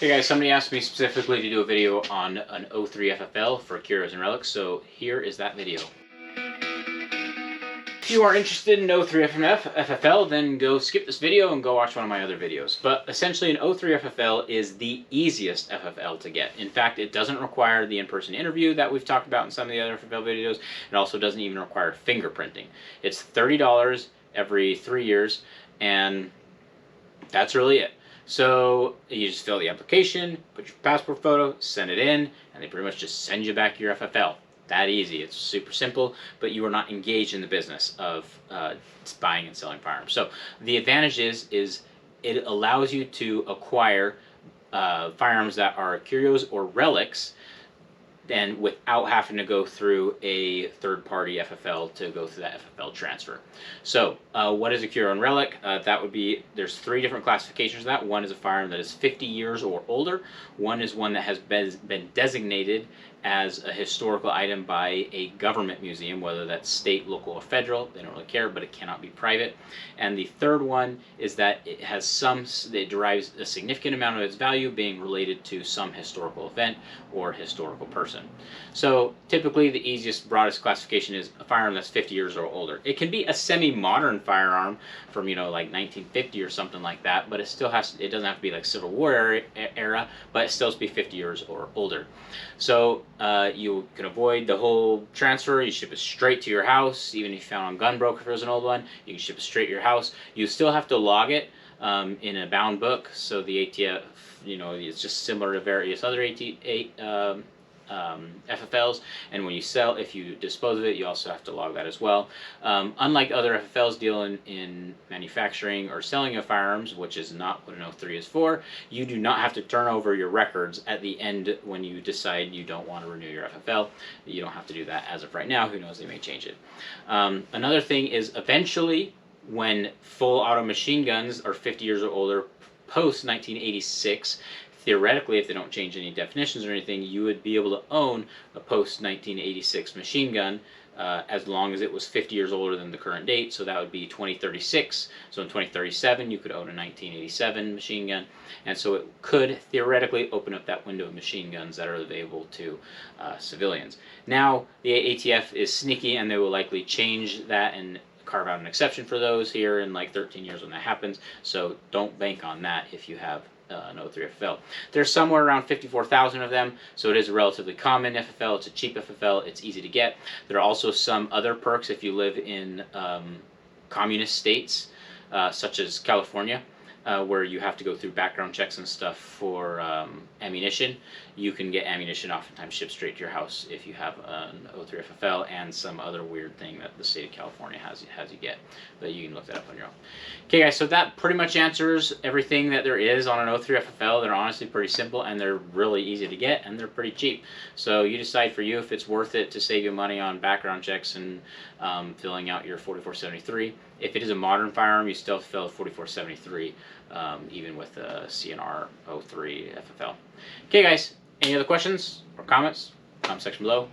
Hey guys, somebody asked me specifically to do a video on an 03 FFL for curios and relics, so here is that video. If you are interested in 03 FFL, then go skip this video and go watch one of my other videos. But essentially an 03 FFL is the easiest FFL to get. In fact, it doesn't require the in-person interview that we've talked about in some of the other FFL videos. It also doesn't even require fingerprinting. It's $30 every 3 years, and that's really it. So you just fill the application, put your passport photo, send it in, and they pretty much just send you back your FFL. That easy. It's super simple, but you are not engaged in the business of buying and selling firearms. So the advantage is it allows you to acquire firearms that are curios or relics, and without having to go through a third-party FFL to go through that FFL transfer. So what is a curio and relic? That would be, there's 3 different classifications of that. One is a firearm that is 50 years or older. One is one that has been designated as a historical item by a government museum, whether that's state, local, or federal. They don't really care, but it cannot be private. And the third one is that it has it derives a significant amount of its value being related to some historical event or historical person. So typically the easiest, broadest classification is a firearm that's 50 years or older. It can be a semi-modern firearm from, you know, like 1950 or something like that, but it still has, it doesn't have to be like Civil War era, but it still has to be 50 years or older. So you can avoid the whole transfer. You ship it straight to your house. Even if you found on Gunbroker, if it was an old one, you can ship it straight to your house. You still have to log it in a bound book. So the ATF, you know, it's just similar to various other FFLs, and when you sell, if you dispose of it, you also have to log that as well. Unlike other FFLs deal in manufacturing or selling of firearms, which is not what an 03 is for, you do not have to turn over your records at the end when you decide you don't want to renew your FFL. You don't have to do that as of right now. Who knows, they may change it. Another thing is eventually when full auto machine guns are 50 years or older post 1986, theoretically, if they don't change any definitions or anything, you would be able to own a post-1986 machine gun as long as it was 50 years older than the current date. So that would be 2036. So in 2037, you could own a 1987 machine gun. And so it could theoretically open up that window of machine guns that are available to civilians. Now, the ATF is sneaky, and they will likely change that and carve out an exception for those here in like 13 years when that happens. So don't bank on that if you have an 03 FFL. There's somewhere around 54,000 of them, so it is a relatively common FFL. It's a cheap FFL. It's easy to get. There are also some other perks if you live in communist states, such as California, where you have to go through background checks and stuff for ammunition. You can get ammunition oftentimes shipped straight to your house if you have an 03 FFL and some other weird thing that the state of California has you get. But you can look that up on your own. Okay guys, so that pretty much answers everything that there is on an 03 FFL. They're honestly pretty simple, and they're really easy to get, and they're pretty cheap. So you decide for you if it's worth it to save you money on background checks and filling out your 4473. If it is a modern firearm, you still have to fill out 4473, even with a CNR 03 FFL. Okay guys, any other questions or comments? Comment section below.